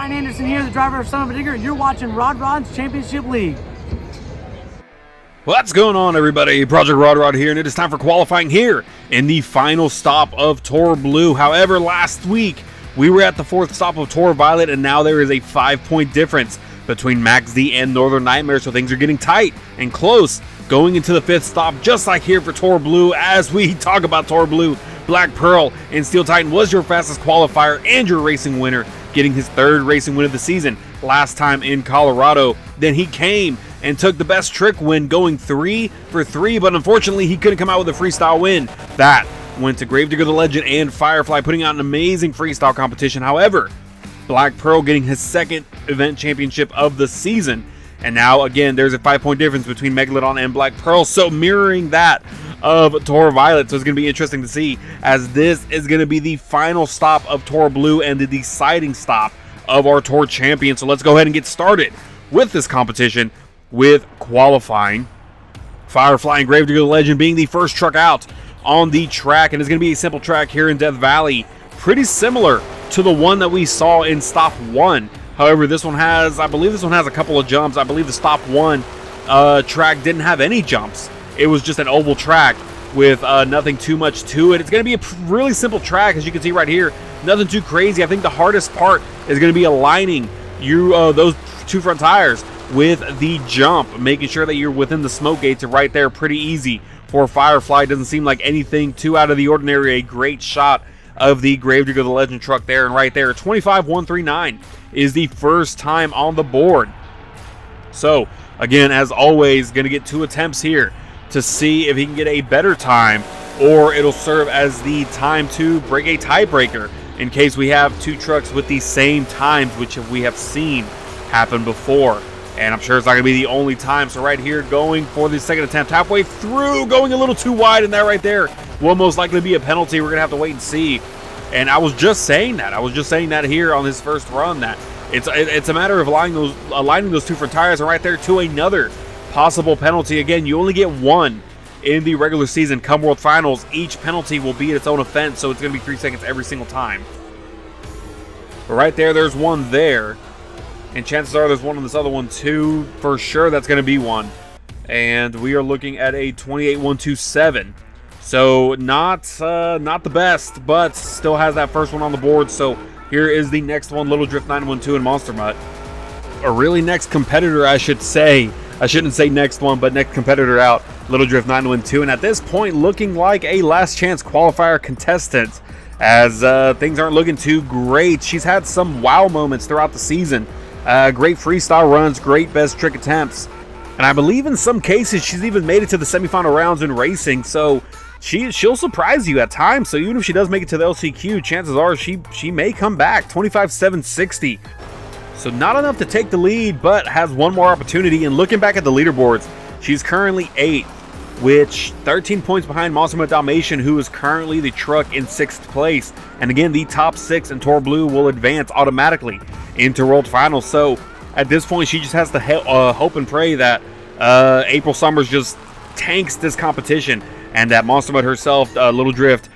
Ryan Anderson here, the driver of Son of a Digger, and you're watching Rod Rod's Championship League. What's going on, everybody? Project Rod here, and it is time for qualifying here in the final stop of Tour Blue. However, last week we were at the fourth stop of Tour Violet, and now there is a 5-point difference between Max D and Northern Nightmare, so things are getting tight and close going into the fifth stop, just like here for Tour Blue. As we talk about Tour Blue, Black Pearl and Steel Titan was your fastest qualifier and your racing winner, getting his third racing win of the season last time in Colorado. Then he came and took the best trick win, going 3 for 3, but unfortunately he couldn't come out with a freestyle win. That went to Gravedigger the Legend and Firefly, putting out an amazing freestyle competition. However, Black Pearl getting his second event championship of the season. And now, again, there's a 5-point difference between Megalodon and Black Pearl, so mirroring that of Tour Violet. So it's going to be interesting to see, as this is going to be the final stop of Tour Blue and the deciding stop of our Tour Champion. So let's go ahead and get started with this competition with qualifying. Firefly and Gravedigger the Legend being the first truck out on the track, and it's going to be a simple track here in Death Valley, pretty similar to the one that we saw in Stop 1. However, this one has, I believe this one has a couple of jumps. I believe the Stop 1 track didn't have any jumps. It was just an oval track with nothing too much to it. It's going to be a really simple track, as you can see right here. Nothing too crazy. I think the hardest part is going to be aligning those two front tires with the jump, making sure that you're within the smoke gates right there. Pretty easy for Firefly. Doesn't seem like anything too out of the ordinary. A great shot of the Gravedigger the Legend truck there, and right there, 25.139 is the first time on the board. So again, as always, going to get 2 attempts here to see if he can get a better time, or it'll serve as the time to break a tiebreaker in case we have 2 trucks with the same times, which we have seen happen before. And I'm sure it's not going to be the only time. So right here, going for the second attempt, halfway through, going a little too wide, and that right there will most likely be a penalty. We're going to have to wait and see. And I was just saying that. I was just saying that here on his first run, that it's a matter of aligning those 2 front tires, and right there to another possible penalty. Again, you only get 1 in the regular season. Come World Finals, each penalty will be its own offense, so it's going to be 3 seconds every single time. But right there, there's 1 there. And chances are there's 1 on this other one too. For sure, that's going to be 1. And we are looking at a 28.127. So not the best, but still has that first one on the board. So here is the next one, Little Drift 912 and Monster Mutt. A really next competitor, I should say. I shouldn't say next one, but next competitor out, Little Drift 912. And at this point, looking like a last chance qualifier contestant, as things aren't looking too great. She's had some wow moments throughout the season. Great freestyle runs, great best trick attempts, and I believe in some cases she's even made it to the semifinal rounds in racing. So she'll surprise you at times. So even if she does make it to the LCQ, chances are she may come back. 25.760. So not enough to take the lead, but has 1 more opportunity. And looking back at the leaderboards, she's currently 8th, which 13 points behind Monster Jam Dalmatian, who is currently the truck in 6th place. And again, the top 6 in Tour Blue will advance automatically into World Finals. So at this point, she just has to hope and pray that April Summers just tanks this competition, and that Monster Mud herself, Little Drift,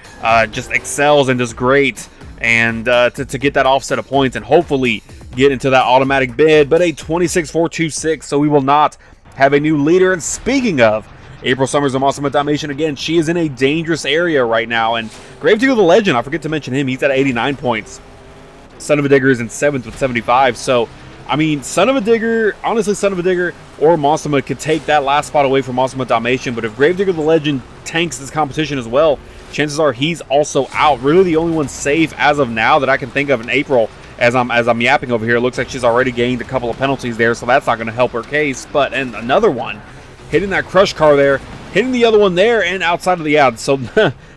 just excels and does great, and to get that offset of points and hopefully get into that automatic bid. But a 26.426, so we will not have a new leader. And speaking of April Summers and Monster Mud Dalmatian, again, she is in a dangerous area right now. And Gravedigger the Legend, I forget to mention him, he's at 89 points. Son of a Digger is in 7th with 75. So, I mean, Son of a Digger, honestly, Son of a Digger or Monster Mud could take that last spot away from Monster Mud Dalmatian. But if Gravedigger the Legend tanks this competition as well, chances are he's also out. Really the only one safe as of now that I can think of in April, as I'm yapping over here. It looks like she's already gained a couple of penalties there, so that's not going to help her case. But, and another one, hitting that crush car there, hitting the other one there, and outside of the ad. So,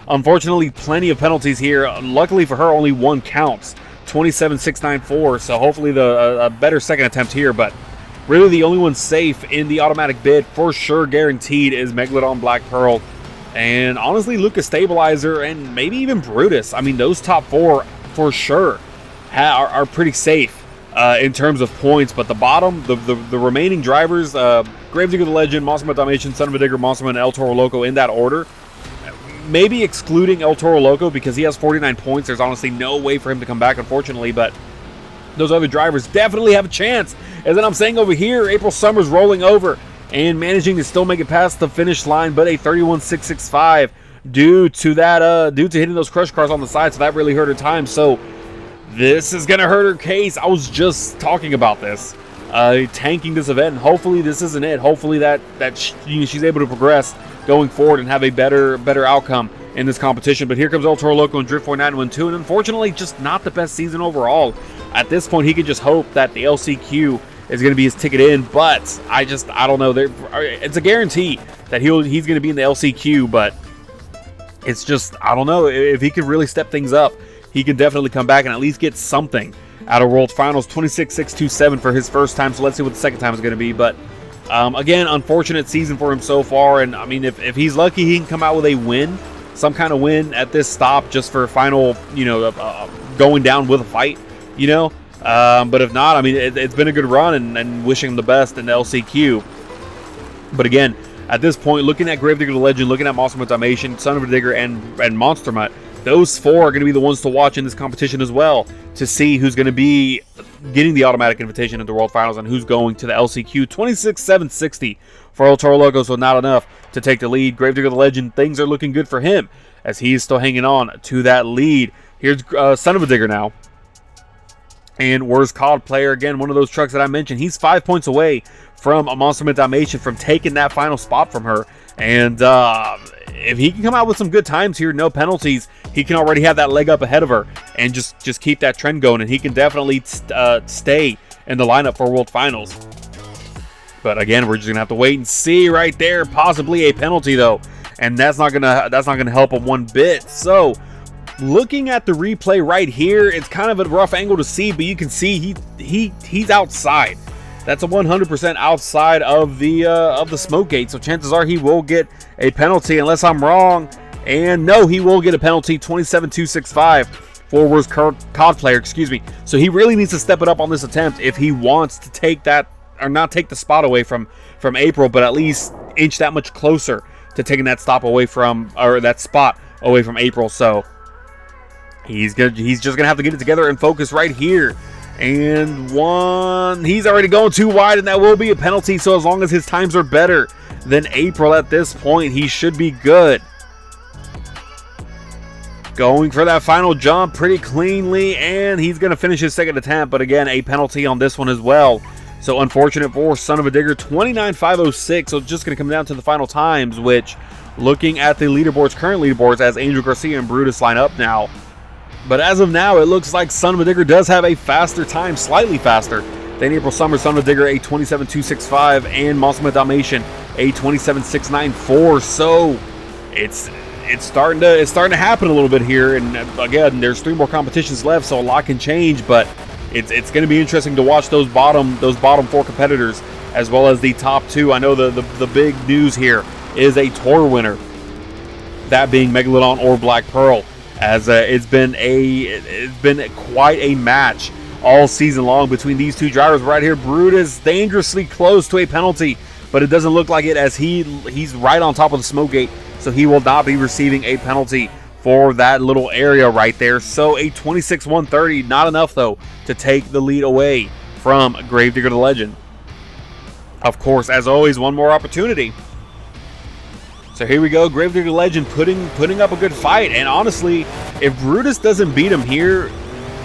unfortunately, plenty of penalties here. Luckily for her, only 1 counts. 27.694, so hopefully a better second attempt here. But really the only one safe in the automatic bid, for sure guaranteed, is Megalodon, Black Pearl, and honestly Lucas Stabilizer, and maybe even Brutus. I mean, those top 4 for sure are pretty safe in terms of points. But the bottom, the remaining drivers, Gravedigger the Legend, Monster Jam Dalmatian, Son of a Digger, Monster Jam, and El Toro Loco, in that order. Maybe excluding El Toro Loco because he has 49 points. There's honestly no way for him to come back, unfortunately. But those other drivers definitely have a chance. And then I'm saying over here, April Summers rolling over and managing to still make it past the finish line, but a 31.665 due to hitting those crush cars on the side, so that really hurt her time. So this is gonna hurt her case. I was just talking about this, tanking this event, and hopefully this isn't it. Hopefully that she's able to progress going forward and have a better outcome in this competition. But here comes El Toro Loco and Drift 4912, and unfortunately just not the best season overall. At this point, he could just hope that the LCQ is going to be his ticket in, but I don't know. It's a guarantee that he's going to be in the LCQ, but it's just, I don't know. If he could really step things up, he can definitely come back and at least get something out of World Finals. 26.627 for his first time, so let's see what the second time is going to be. But again, unfortunate season for him so far, and I mean, if he's lucky, he can come out with a win, some kind of win at this stop, just for a final, going down with a fight. But if not, I mean, it's been a good run, and wishing him the best in the LCQ. But again, at this point, looking at Gravedigger the Legend, looking at Monster Dalmatian, Son of a Digger, and Monster Mutt, those four are going to be the ones to watch in this competition as well, to see who's going to be getting the automatic invitation into World Finals and who's going to the LCQ. 26.760 for El Toro Loco, so not enough to take the lead. Gravedigger the Legend, things are looking good for him as he is still hanging on to that lead. Here's Son of a Digger now. And where's COD Player? Again, one of those trucks that I mentioned. He's 5 points away from a Monster Dalmatian from taking that final spot from her. And if he can come out with some good times here, no penalties, he can already have that leg up ahead of her and just keep that trend going. And he can definitely stay in the lineup for World Finals. But again, we're just gonna have to wait and see right there. Possibly a penalty though, and that's not gonna help him one bit. So, looking at the replay right here, it's kind of a rough angle to see, but you can see he's outside. That's a 100% outside of the smoke gate. So chances are he will get a penalty, unless I'm wrong. And no, he will get a penalty. 27.265 for worst COD Player. Excuse me. So he really needs to step it up on this attempt if he wants to take that, or not take the spot away from April, but at least inch that much closer to taking that stop away from, or that spot away from April. So he's just gonna have to get it together and focus right here. And one, he's already going too wide, and that will be a penalty. So as long as his times are better than April at this point, he should be good. Going for that final jump pretty cleanly, and he's going to finish his second attempt, but again, a penalty on this one as well. So unfortunate for Son of a Digger, 29.506. So it's just going to come down to the final times, which, looking at the leaderboards, current leaderboards, as Angel Garcia and Brutus line up now. But as of now, it looks like Son of a Digger does have a faster time, slightly faster than April Summers. Son of a Digger, a 27.265, and Monster Dalmatian, a 27.694. So it's starting to happen a little bit here. And again, there's 3 more competitions left, so a lot can change. But it's going to be interesting to watch those bottom 4 competitors as well as the top 2. I know the big news here is a tour winner, that being Megalodon or Black Pearl. As it's been quite a match all season long between these two drivers. Right here, Brutus dangerously close to a penalty, but it doesn't look like it, as he's right on top of the smoke gate, so he will not be receiving a penalty for that little area right there. So a 26.130, not enough though to take the lead away from Gravedigger the Legend. Of course, as always, one more opportunity. So here we go, Gravedigger Legend putting up a good fight. And honestly, if Brutus doesn't beat him here,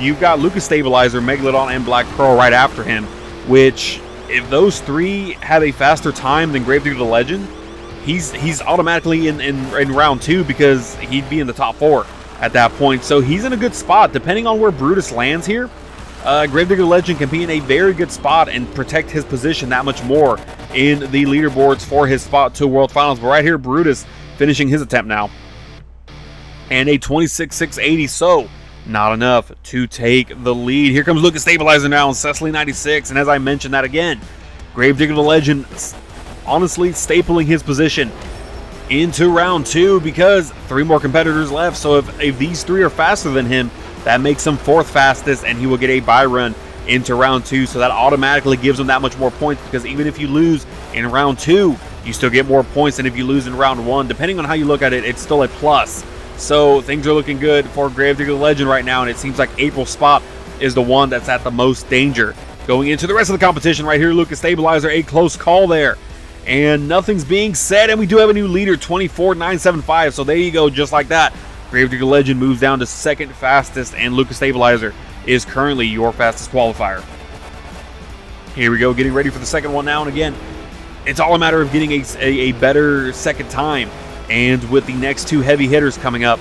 you've got Lucas Stabilizer, Megalodon, and Black Pearl right after him, which, if those 3 have a faster time than Gravedigger the Legend, he's automatically in round 2, because he'd be in the top 4 at that point. So he's in a good spot. Depending on where Brutus lands here, Gravedigger the Legend can be in a very good spot and protect his position that much more in the leaderboards for his spot to World Finals. But right here, Brutus finishing his attempt now. And a 26.680, so not enough to take the lead. Here comes Lucas Stabilizer now on Cecily 96. And as I mentioned that again, Gravedigger the Legend honestly stapling his position into round 2, because 3 more competitors left. So if these 3 are faster than him, that makes him 4th fastest, and he will get a bye run into round 2. So that automatically gives him that much more points, because even if you lose in round 2, you still get more points than if you lose in round 1. Depending on how you look at it, it's still a plus. So things are looking good for Gravedigger the Legend right now, and it seems like April's spot is the one that's at the most danger. Going into the rest of the competition right here, Lucas Stabilizer, a close call there. And nothing's being said, and we do have a new leader, 24,975. So there you go, just like that. Gravedigger Legend moves down to second fastest, and Lucas Stabilizer is currently your fastest qualifier. Here we go, getting ready for the second one now, and again, it's all a matter of getting a better second time. And with the next two heavy hitters coming up,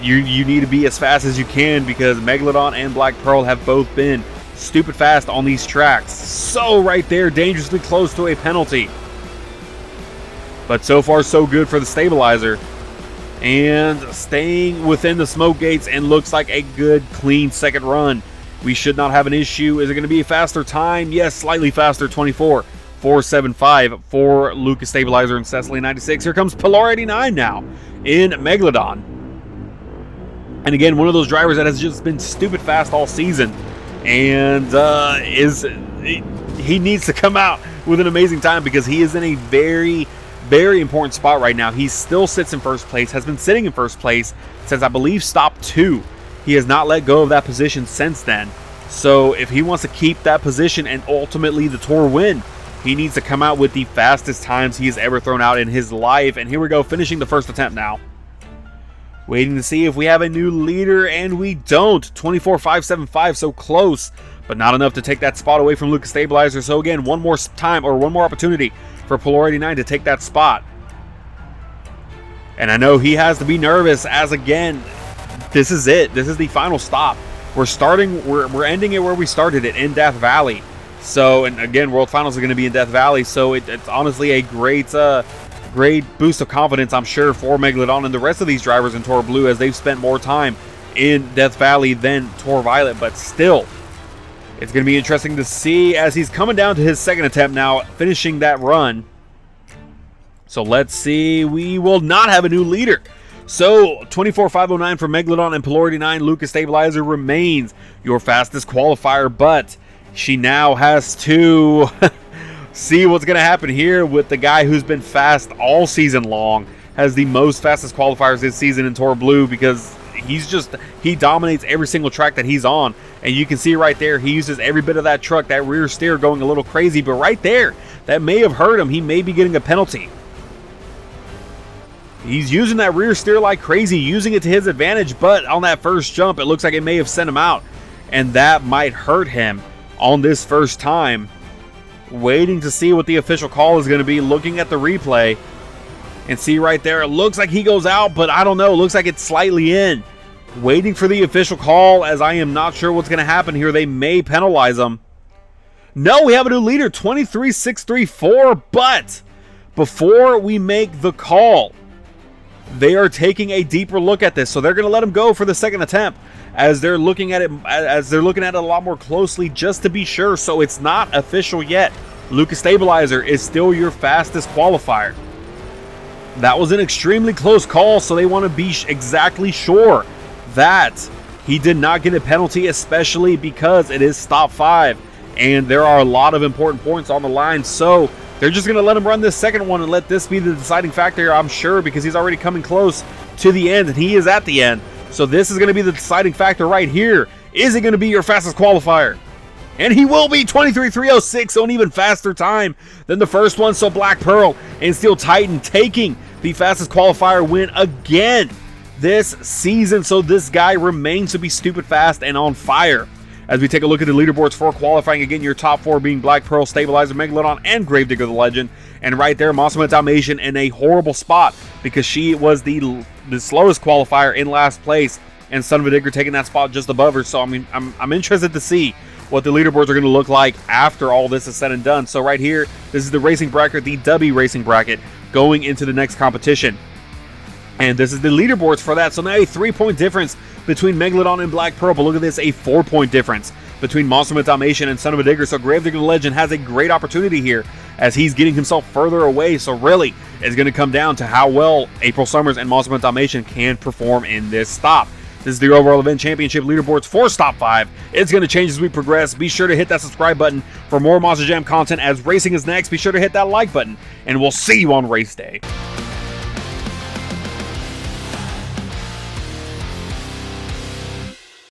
you need to be as fast as you can, because Megalodon and Black Pearl have both been stupid fast on these tracks. So right there, dangerously close to a penalty. But so far so good for the Stabilizer. And staying within the smoke gates, and looks like a good clean second run. We should not have an issue. Is it going to be a faster time? Yes, slightly faster, 24,475 for Lucas Stabilizer and Cecily 96. Here comes Pilar 89 now in Megalodon. And again, one of those drivers that has just been stupid fast all season, and he needs to come out with an amazing time, because he is in a very, very important spot right now. He still sits in first place, has been sitting in first place since I believe stop 2. He has not let go of that position since then. So if he wants to keep that position and ultimately the Tour win, he needs to come out with the fastest times he has ever thrown out in his life. And here we go, finishing the first attempt now. Waiting to see if we have a new leader, and we don't. 24,575, so close, but not enough to take that spot away from Lucas Stabilizer. So again, one more time, or one more opportunity for Pilar 89 to take that spot. And I know he has to be nervous, as again, this is it. This is the final stop. We're ending it where we started it, in Death Valley. So, and again, World Finals are going to be in Death Valley, so it's honestly a great boost of confidence, I'm sure, for Megalodon and the rest of these drivers in Tour Blue, as they've spent more time in Death Valley than Tour Violet. But still, it's going to be interesting to see as he's coming down to his second attempt now, finishing that run. So let's see. We will not have a new leader. So 24,509 for Megalodon and Pilar 89. Lucas Stabilizer remains your fastest qualifier, but she now has to see what's going to happen here with the guy who's been fast all season long, has the most fastest qualifiers this season in Tour Blue, because he dominates every single track that he's on. And you can see right there, he uses every bit of that truck, that rear steer going a little crazy, but right there, that may have hurt him. He may be getting a penalty. He's using that rear steer like crazy, using it to his advantage, but on that first jump, it looks like it may have sent him out, and that might hurt him on this first time. Waiting to see what the official call is going to be, looking at the replay, and see right there, it looks like he goes out, but I don't know, it looks like it's slightly in. Waiting for the official call, as I am not sure what's going to happen here. They may penalize him. No, we have a new leader, 23,634, but before we make the call, they are taking a deeper look at this, so they're going to let him go for the second attempt, as they're looking at it a lot more closely, just to be sure. So it's not official yet. Lucas Stabilizer is still your fastest qualifier. That was an extremely close call, so they want to be exactly sure that he did not get a penalty, especially because it is stop 5 and there are a lot of important points on the line. So they're just going to let him run this second one and let this be the deciding factor, I'm sure, because he's already coming close to the end, and he is at the end. So this is going to be the deciding factor right here. Is he going to be your fastest qualifier? And he will be, 23,306, so an even faster time than the first one. So Black Pearl and Steel Titan taking the fastest qualifier win again this season. So this guy remains to be stupid fast and on fire. As we take a look at the leaderboards for qualifying, again, your top 4 being Black Pearl, Stabilizer, Megalodon, and Gravedigger the Legend. And right there, Monster Jam Dalmatian in a horrible spot, because she was the slowest qualifier in last place, and Son of a Digger taking that spot just above her. So I mean, I'm interested to see what the leaderboards are going to look like after all this is said and done. So right here, this is the racing bracket, the W racing bracket, going into the next competition. And this is the leaderboards for that. So now a 3-point difference between Megalodon and Black Pearl. But look at this, a 4-point difference between Monster Jam Dalmatian and Son of a Digger. So Gravedigger the Legend has a great opportunity here, as he's getting himself further away. So really, it's going to come down to how well April Summers and Monster Jam Dalmatian can perform in this stop. This is the overall event championship leaderboards for Stop 5. It's going to change as we progress. Be sure to hit that subscribe button for more Monster Jam content, as racing is next. Be sure to hit that like button, and we'll see you on race day.